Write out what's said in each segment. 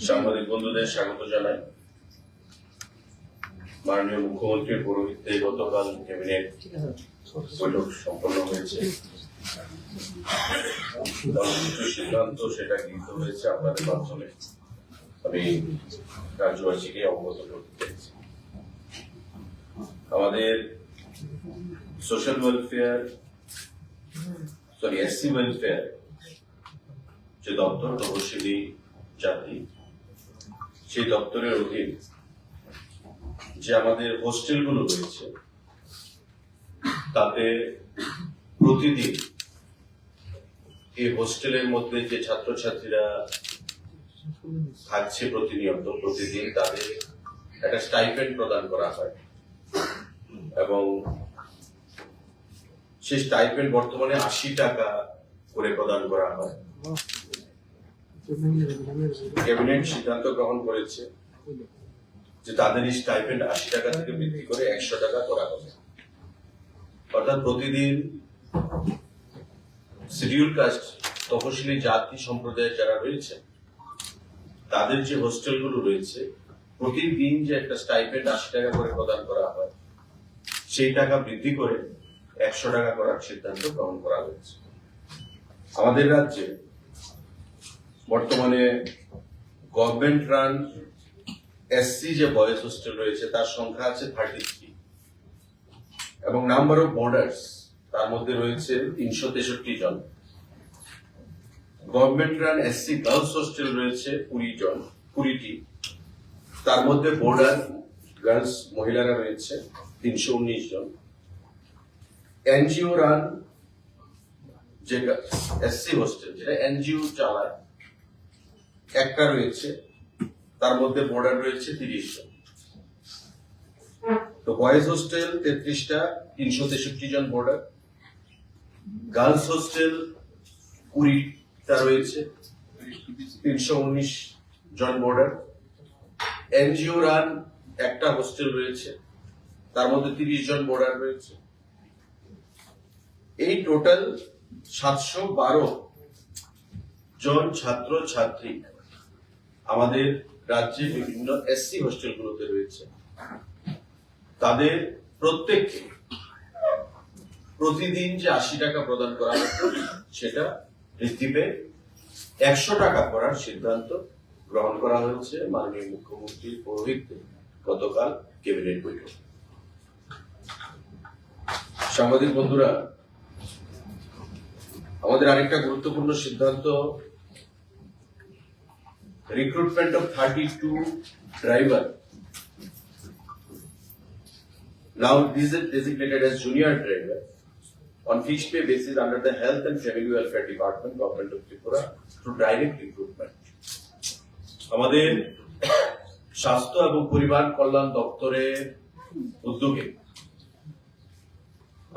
সাংবাদিক বন্ধুদের স্বাগত জানাই। মাননীয় মুখ্যমন্ত্রীর পৌরোহিত্যে গতকাল ক্যাবিনেট বৈঠক সম্পন্ন হয়েছে। কিছু সিদ্ধান্ত সেটা গৃহীত হয়েছে আপনাদের মাধ্যমে আমি রাজ্যবাসীকে অবগত করতে চাইছি। আমাদের সোশ্যাল ওয়েলফেয়ার এসসি ওয়েলফেয়ার যে দপ্তর তপশিলি জাতি, সেই দপ্তরের অধীন যে আমাদের হোস্টেলগুলো রয়েছে তাতে প্রতিদিন এই হোস্টেলের মধ্যে যে ছাত্রছাত্রীরা থাকছে প্রতিদিন তাদের একটা স্টাইপেন্ড প্রদান করা হয় এবং সেই স্টাইপেন্ড বর্তমানে 80 টাকা করে প্রদান করা হয়। ক্যাবিনেট সিদ্ধান্ত গ্রহণ করেছে যে তাদের এই স্টাইপেন্ড 80 টাকা থেকে বৃদ্ধি করে 100 টাকা করা হবে। অর্থাৎ প্রতিদিন শিডিউল কাস্ট তপশিলি জাতি সম্প্রদায়ের যারা রয়েছে তাদের যে হোস্টেলগুলো রয়েছে প্রতিদিন যে একটা স্টাইপেন্ড 80 টাকা করে প্রদান করা হয় সেই টাকা বৃদ্ধি করে 100 টাকা করার সিদ্ধান্ত গ্রহণ করা হয়েছে। আমাদের রাজ্যে বর্তমানে গভর্নমেন্ট রান এসসি যে বয়েজ হোস্টেল রয়েছে তার সংখ্যা আছে 33 এবং নাম্বার অফ বোর্ডার্স তার মধ্যে রয়েছে 363 জন। Government run SC girls hostel রয়েছে 20টি, তার মধ্যে বোর্ডার গার্লস মহিলারা রয়েছে 319 জন। এনজিও রান যে এসসি হোস্টেল যেটা এনজিও চালায় একটা রয়েছে, তার মধ্যে বোর্ডার রয়েছে 30 জন। তো বয়েজ হোস্টেল 33টা, 363 জন বোর্ডার। গার্লস হোস্টেল 20টা রয়েছে, 319 জন বোর্ডার। এনজিও রান একটা হোস্টেল রয়েছে, তার মধ্যে 30 জন বোর্ডার রয়েছে। এই টোটাল 712 জন ছাত্র ছাত্রী আমাদের রাজ্যে বিভিন্ন এসসি হোস্টেলগুলোতে রয়েছে। তাদের প্রত্যেককে প্রতিদিন যে 80 টাকা প্রদান করা হতো সেটা বৃদ্ধি পেয়ে 100 টাকা করার সিদ্ধান্ত গ্রহণ করা হয়েছে মাননীয় মুখ্যমন্ত্রীর পৌরোহিত্যে গতকাল ক্যাবিনেট বৈঠক। সাংবাদিক বন্ধুরা, আমাদের আরেকটা গুরুত্বপূর্ণ সিদ্ধান্ত, recruitment of 32 driver. Now these are designated as junior driver on fixed pay basis under the Health and Family Welfare Department, Government of Tripura, through direct recruitment. আমাদের স্বাস্থ্য এবং পরিবার কল্যাণ দপ্তরের উদ্যোগে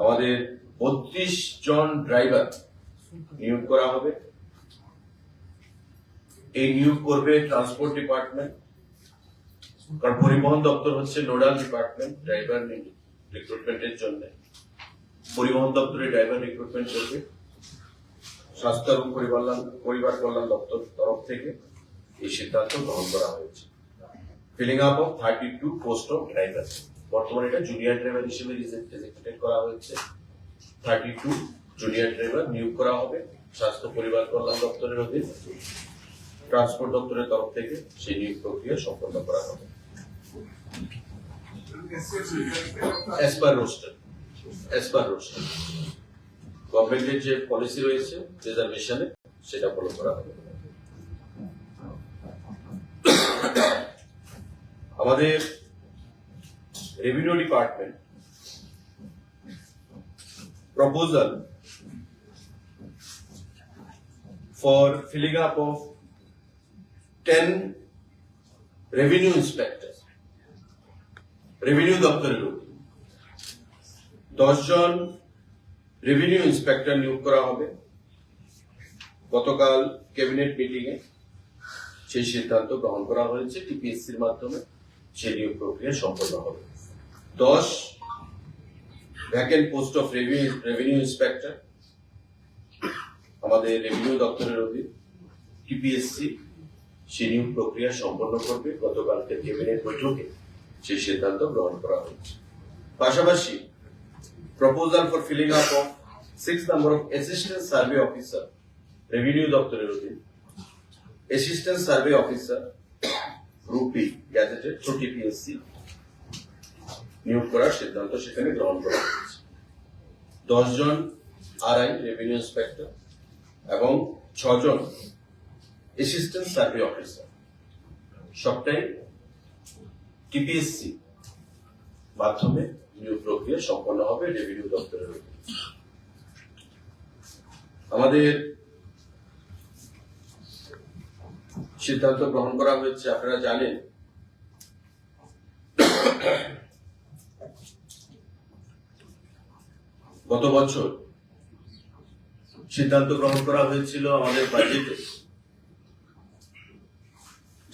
আমাদের 32 জন ড্রাইভার নিয়োগ করা হবে। এই নিয়োগ করবে ট্রান্সপোর্ট ডিপার্টমেন্ট, কারণ পরিবহন দপ্তর হচ্ছে নোডাল ডিপার্টমেন্ট ড্রাইভার রিক্রুটমেন্টের জন্য। পরিবহন দপ্তরে ড্রাইভার রিক্রুটমেন্ট করবে। স্বাস্থ্য এবং পরিবার কল্যাণ দপ্তর তরফ থেকে এই সিদ্ধান্ত গ্রহণ করা হয়েছে। Filling up of 32 post of driver, বর্তমানে এটা জুনিয়র ড্রাইভার হিসেবে ডেজিগনেটেড করা হয়েছে। 32 জুনিয়র ড্রাইভার নিয়োগ করা হবে স্বাস্থ্য পরিবার কল্যাণ দপ্তরের অধীন। ট্রান্সপোর্ট দপ্তরের তরফ থেকে সেই নিয়োগ প্রক্রিয়া সম্পন্ন করা হবে as per roster. গভর্নমেন্টের যে পলিসি রয়েছে রিজার্ভেশনে সেটা ফলো করা হবে। আমাদের revenue department proposal for filling up of 10 revenue inspectors, revenue দপ্তরের 10 জন রেভিনিউ ইন্সপেক্টর নিয়োগ করা হবে। গতকাল ক্যাবিনেট মিটিং এ সেই সিদ্ধান্ত গ্রহণ করা হয়েছে। টিপিএসসির মাধ্যমে সেই নিয়োগ প্রক্রিয়া সম্পন্ন হবে। 10 vacant post of revenue inspector আমাদের রেভিনিউ দপ্তরের অধীন টিপিএসসি সেই নিয়োগ প্রক্রিয়া সম্পন্ন করবে। গতকালকে ক্যাবিনেট বৈঠকে সেই সিদ্ধান্ত গ্রহণ করা হয়েছে। পাশাপাশি proposal for filling up of 6 number of assistant survey officer revenue দপ্তরের অধীন অ্যাসিস্ট্যান্ট সার্ভে অফিসার রূপী গ্যাজেটেড থ্রু টিপিএসসি নিয়োগ করার সিদ্ধান্ত সেখানে গ্রহণ করা হয়েছে। 10 জন আরআই রেভিনিউ ইন্সপেক্টর এবং 6 জন অ্যাসিস্ট্যান্ট সার্ভে অফিসার সবটাই টিপিএসসি মাধ্যমে নিয়োগ প্রক্রিয়া সম্পন্ন হবে রেভিনিউ দপ্তরের অধীনে। আমাদের সিদ্ধান্ত গ্রহণ করা হয়েছে, আপনারা জানেন গত বছর সিদ্ধান্ত গ্রহণ করা হয়েছিল আমাদের বাজেটে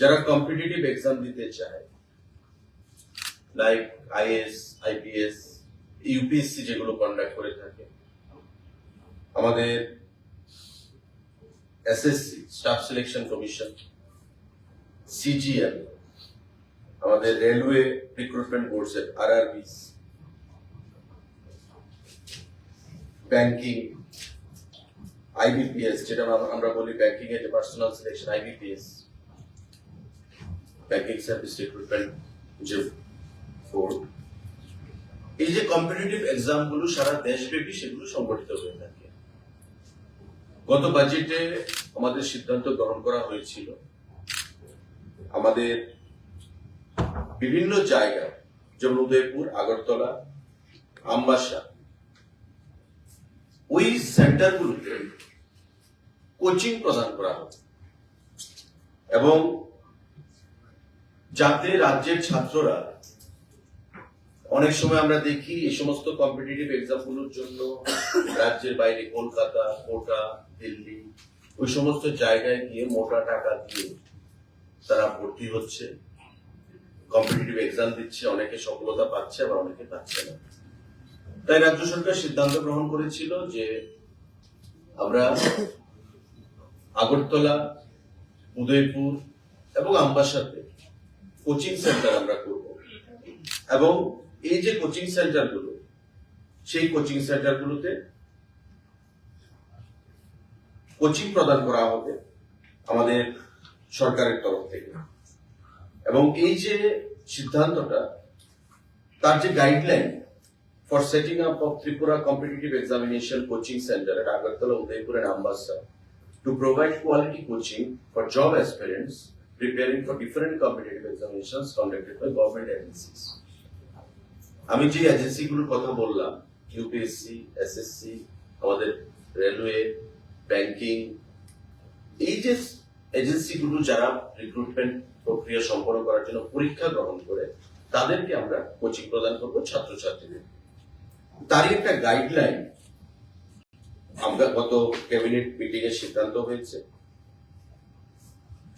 যারা কম্পিটিটিভ এক্সাম দিতে চায়, লাইক আইএস, আইপিএস, ইউপিএসসি যেগুলো কন্ডাক্ট করে থাকে, আমাদের SSC staff selection commission, CGL, আমাদের railway recruitment boards RRBs, banking, IBPS যেটা আমরা বলি ব্যাংকিং এর যে personnel selection, IBPS, banking service recruitment যে বোর্ড, এই যে কম্পিটিটিভ এক্সাম গুলো সারা দেশব্যাপী সেগুলো সংগঠিত হয়ে থাকে। গত বাজেটে আমাদের সিদ্ধান্ত গ্রহণ করা হয়েছিল আমাদের বিভিন্ন জায়গায়, যেমন উদয়পুর, আগরতলা, আমবাসা, ওই সেন্টারগুলোতে কোচিং প্রদান করা হবে এবং যাতে রাজ্যের ছাত্ররা, অনেক সময় আমরা দেখি এই সমস্ত কম্পিটিটিভ এক্সাম গুলোর জন্য রাজ্যের বাইরে কলকাতা, কোটা, দিল্লি, ওই সমস্ত জায়গায় গিয়ে মোটা টাকা দিয়ে তারা ভর্তি হচ্ছে, কম্পিটিটিভ এক্সাম দিচ্ছে, অনেকে সফলতা পাচ্ছে আবার অনেকে পাচ্ছে না। তাই রাজ্য সরকার সিদ্ধান্ত গ্রহণ করেছিল যে আমরা আগরতলা, উদয়পুর এবং আমবাসাতে কোচিং সেন্টার আমরা করব এবং এই যে কোচিং সেন্টারগুলো, সেই কোচিং সেন্টারগুলোতে কোচিং প্রদান করা হবে আমাদের সরকারের তরফ থেকে। এবং এই যে সিদ্ধান্তটা, তার যে guideline for setting up of Tripura competitive examination coaching centre at Agartala, Udaipur and Ambassa to provide quality coaching for job aspirants preparing for different competitive examinations conducted by government agencies. আমি যে এজেন্সি গুলোর কথা বললাম, UPSC, SSC, আমাদের railway, banking, এই যে agency গুলো যারা রিক্রুটমেন্ট প্রক্রিয়া সম্পন্ন করার জন্য পরীক্ষা গ্রহণ করে, তাদেরকে আমরা কোচিং প্রদান করব ছাত্রছাত্রীদের। তারই একটা গাইডলাইন আমরা গত ক্যাবিনেট মিটিং এর সিদ্ধান্ত হয়েছে।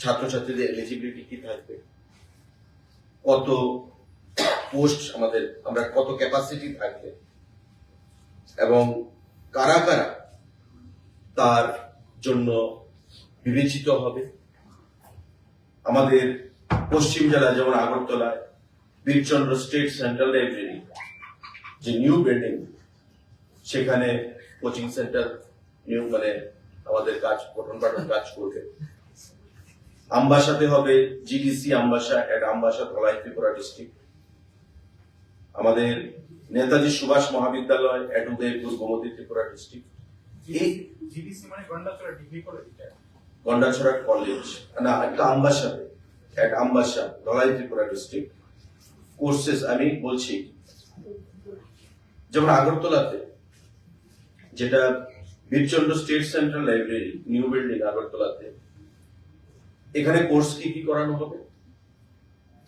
ছাত্রছাত্রীদের এলিজিবিলিটি কি থাকবে, কত পোস্ট আমাদের, আমরা কত ক্যাপাসিটি থাকবে এবং কারা কারা তার জন্য বিবেচিত হবে। আমাদের পশ্চিম জেলা যেমন আগরতলায় বীরচন্দ্র স্টেট সেন্ট্রাল লাইব্রেরি যে নিউ বিল্ডিং, সেখানে কোচিং সেন্টার নিউ মানে আমাদের কাজ পঠন পাঠন কাজ করবে। আমবাসাতে হবে GDC Ambassa at Ambassa, Dhalai, Tripura district. আমাদের নেতাজি সুভাষ মহাবিদ্যালয় এট উদয়পুর, গোমতী, ত্রিপুরা ডিস্ট্রিক্ট। এই জিডিসি মানে Gandacherra degree college, Gandacherra college না, একটা আমবাসাতে at Ambassa, Dhalai, Tripura district. Courses আমি বলছি, যেমন আগরতলাতে যেটা Birchandra state central library new building আগরতলাতে, এখানে কোর্স কি কি করানো হবে?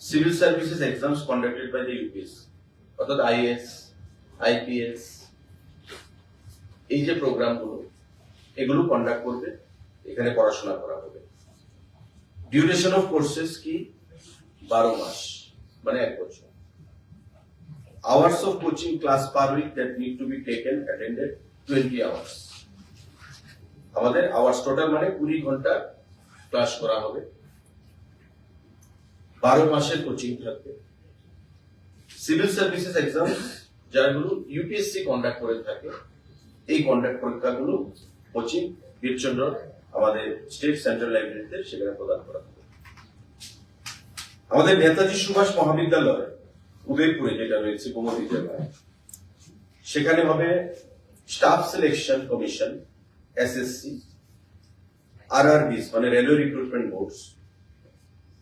Civil services exams conducted by the UPSC, অর্থাৎ আইএস, আইপিএস, এই যে প্রোগ্রামগুলো এগুলো কন্ডাক্ট করবে, এখানে পড়াশোনা করা হবে। ডিউরেশন অফ কোর্সেস কি? 12 মাস, মানে 1 বছর। Hours of coaching class per week that need to be taken attended 20 hours. আমাদের আওয়ার্স টোটাল মানে 20 ঘন্টা ক্লাস করা হবে। 12 মাসের কোচিং থাকবে। সিভিল সার্ভিসেস এক্সাম যাগুলো ইউপিএসসি কন্ডাক্ট করে থাকে, এই কন্ডাক্ট পরীক্ষাগুলো কোচিং বীরচন্দ্র আমাদের স্টেট সেন্ট্রাল লাইব্রেরিতে সেখানে প্রদান করা হবে। আমাদের নেতাজি সুভাষ মহাবিদ্যালয় উদয়পুরে যেটা রয়েছে গোমতী জেলায়, সেখানে হবে staff selection commission SSC, RRBs মানে railway recruitment boards,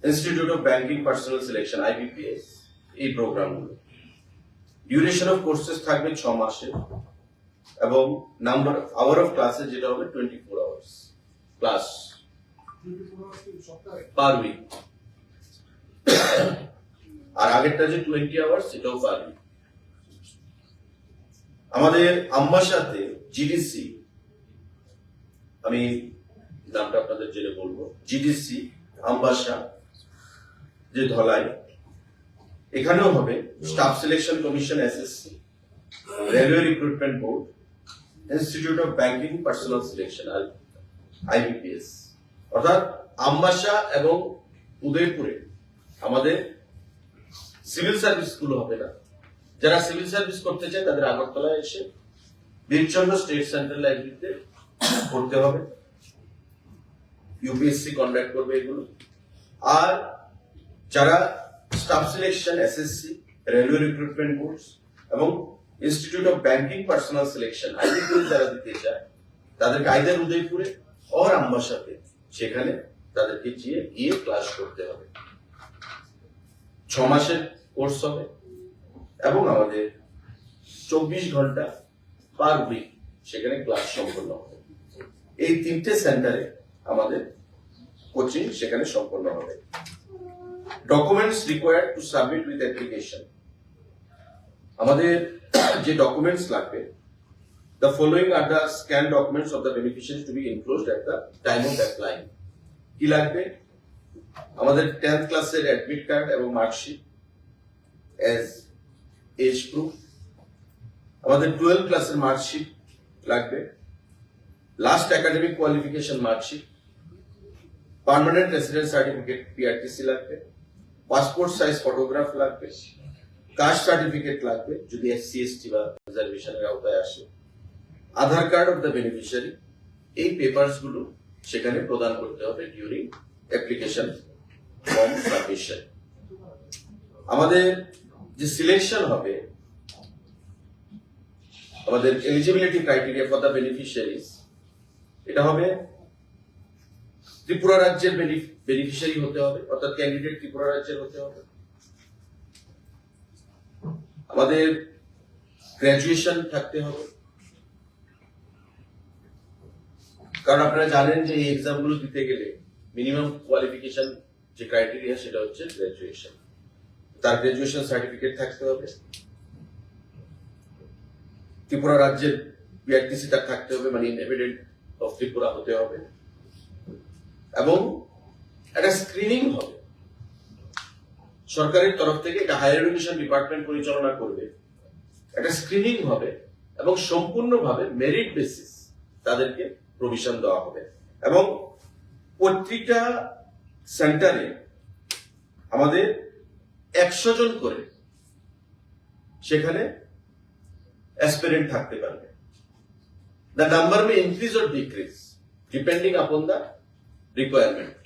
institute of banking personnel selection IBPS, এই প্রোগ্রামগুলো। ডিউরেশন অফ কোর্সেস থাকবে 6 মাসের এবং নাম্বার আওয়ার অফ ক্লাসেস যেটা হবে 24 আওয়ার্স ক্লাস পার উইক, আর আগেরটা যে 20 আওয়ার্স সেটাও পার উইক। আমাদের আমবাসাতে জিডিসি, আমি নামটা আপনাদের জেনে বলবো, জিডিসি আমবাসা যে ধলাই, এখানেও হবে staff selection commission SSC, railway recruitment board, institute of banking personnel selection IBPS. অর্থাৎ আমবাসা এবং উদয়পুরে আমাদের সিভিল সার্ভিস গুলো হবে না। যারা সিভিল সার্ভিস করতে চায় তাদের আগরতলায় এসে বীরচন্দ্র স্টেট সেন্ট্রাল লাইব্রেরিতে পড়তে হবে, ইউপিএসসি কন্ডাক্ট করবে এগুলো। আর যারা staff selection SSC, railway recruitment boards এবং institute of banking personnel selection IBPS যারা দিতে চায় তাদেরকে আইদার উদয়পুরে অর আমবাসাতে সেখানে তাদেরকে গিয়ে ক্লাস করতে হবে। 6 মাসের কোর্স হবে এবং আমাদের 24 ঘন্টা পার উইক সেখানে ক্লাস সম্পন্ন হবে। এই 3টে সেন্টারে আমাদের কোচিং সেখানে সম্পন্ন হবে। Documents required to submit with application, আমাদের যে ডকুমেন্টস লাগবে, the following are the scanned documents of the beneficiaries to be enclosed at the time of applying. কি লাগবে? আমাদের 10th ক্লাসের অ্যাডমিট কার্ড এবং মার্কশিট এজ এজ প্রুফ, আমাদের 12th ক্লাসের মার্কশিট লাগবে, last academic qualification marksheet, permanent residence certificate PRTC লাগবে, passport size photograph লাগবে, কাস্ট সার্টিফিকেট লাগবে যদি এসসি এসটি বা রিজার্ভেশনের আওতায় আসে, আধার কার্ড অফ দ্য বেনিফিশিয়ারি। এই পেপারস গুলো সেখানে প্রদান করতে হবে ডিউরিং অ্যাপ্লিকেশন ফর্ম সাবমিশন। আমাদের যে সিলেকশন হবে, আমাদের eligibility criteria for the beneficiaries, এটা হবে ত্রিপুরা রাজ্যের বেনিফিশিয়ারি হতে হবে, অর্থাৎ ক্যান্ডিডেট ত্রিপুরা রাজ্যের হতে হবে। আমাদের গ্রাজুয়েশন থাকতে হবে, কারণ আপনারা জানেন যে এই এক্সাম গুলো দিতে গেলে মিনিমাম কোয়ালিফিকেশন যে ক্রাইটেরিয়া সেটা হচ্ছে গ্রাজুয়েশন। তার গ্রাজুয়েশন সার্টিফিকেট থাকতে হবে, ত্রিপুরা রাজ্যের বিআরটিসি তার থাকতে হবে, মানে এভিডেন্ট অফ ত্রিপুরা হতে হবে, এবং একটা স্ক্রিনিং হবে সরকারের তরফ থেকে, এটা হায়ার এডুকেশন ডিপার্টমেন্ট পরিচালনা করবে। একটা স্ক্রিনিং হবে এবং সম্পূর্ণভাবে মেরিট বেসিস তাদেরকে প্রভিশন দেওয়া হবে। এবং প্রত্যেকটা সেন্টারে আমাদের 100 জন করে সেখানে অ্যাসপিরেন্ট থাকতে পারবে। The number may increase or decrease depending upon the requirement.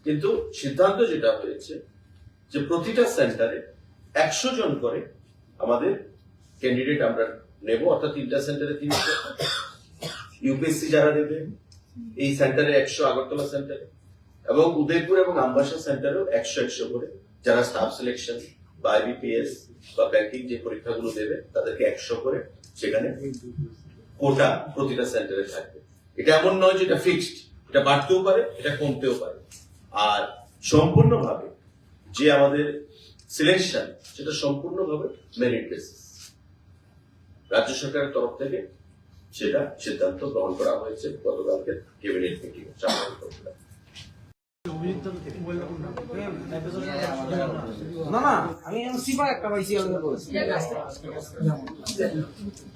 কিন্তু সিদ্ধান্ত যেটা হয়েছে যে প্রতিটা সেন্টারে 100 জন করে আমাদের ক্যান্ডিডেট আমরা নেব, অর্থাৎ 3টা সেন্টারে 300, ইউপিএসসি যারা দেবে এই সেন্টারে 100 আগরতলা সেন্টারে, এবং উদয়পুর এবং আমবাসা সেন্টারেও 100 করে যারা স্টাফ সিলেকশন বা আইবিপিএস বা ব্যাংকিং যে পরীক্ষাগুলো দেবে তাদেরকে 100 করে সেখানে কোটা প্রতিটা সেন্টারে থাকবে। এটা এমন নয় যে এটা ফিক্সড, এটা বাড়তেও পারে, এটা কমতেও পারে। আর সম্পূর্ণভাবে যে আমাদের সিলেকশন সেটা সম্পূর্ণভাবে মেরিট বেসিস। রাজ্য সরকারের তরফ থেকে সেটা সিদ্ধান্ত গ্রহণ করা হয়েছে গতকালকে ক্যাবিনেট মিটিং এ।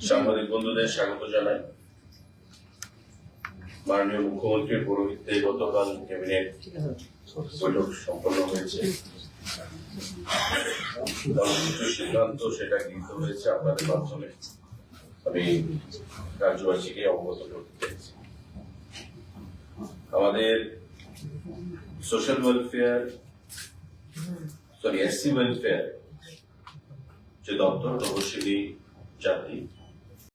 সাংবাদিক বন্ধুদের স্বাগত জানাই। মাননীয় মুখ্যমন্ত্রীর পৌরোহিত্যে গতকাল ক্যাবিনেট বৈঠক সম্পন্ন হয়েছে এবং কিছু সিদ্ধান্ত সেটা গৃহীত হয়েছে আপনাদের মাধ্যমে আমি রাজ্যবাসীকে অবগত করতে চাইছি। আমাদের সোশ্যাল ওয়েলফেয়ার এসসি ওয়েলফেয়ার যে দপ্তর তপশিলি জাতি